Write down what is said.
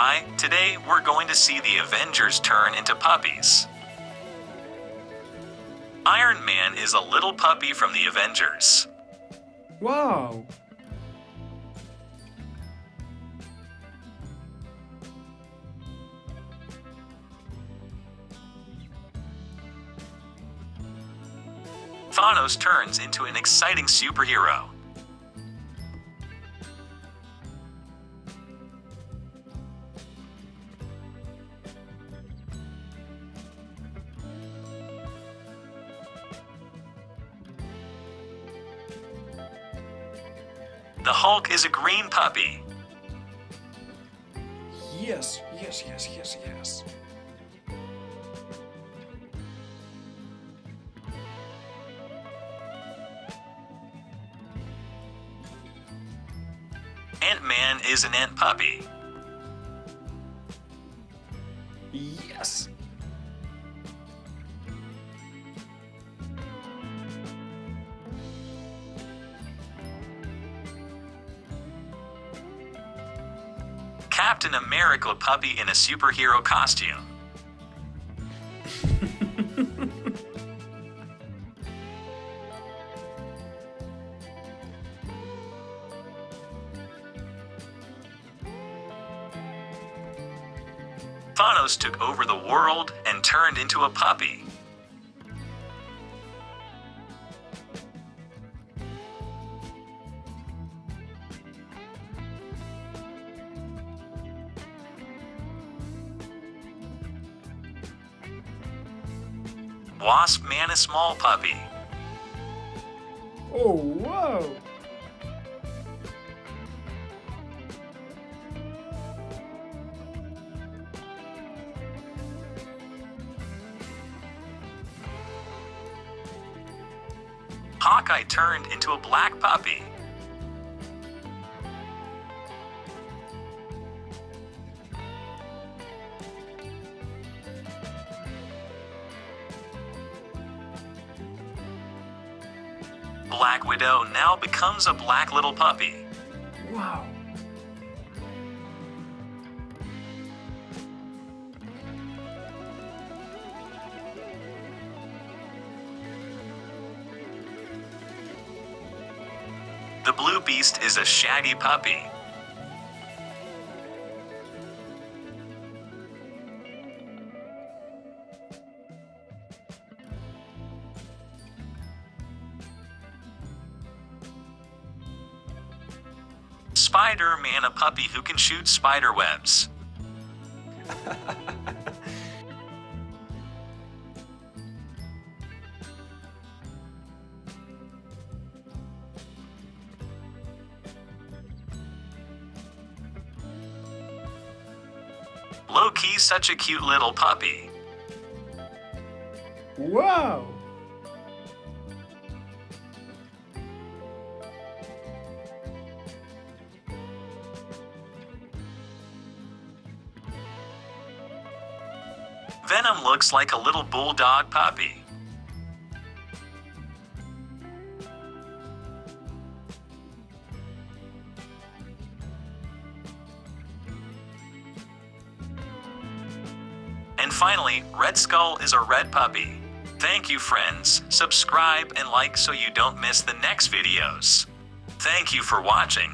Hi, today we're going to see the Avengers turn into puppies. Iron Man is a little puppy from the Avengers. Wow! Thanos turns into an exciting superhero. The Hulk is a green puppy. Yes, yes, yes, yes, yes. Ant-Man is an ant puppy. Yes! Captain America puppy in a superhero costume. Thanos took over the world and turned into a puppy. Wasp Man, a small puppy. Oh, wow! Hawkeye turned into a black puppy. Black Widow now becomes a black little puppy. Wow! The Blue Beast is a shaggy puppy. Spider-Man, a puppy who can shoot spider webs. Loki's such a cute little puppy. Wow! Venom looks like a little bulldog puppy. And finally, Red Skull is a red puppy. Thank you, friends. Subscribe and like so you don't miss the next videos. Thank you for watching.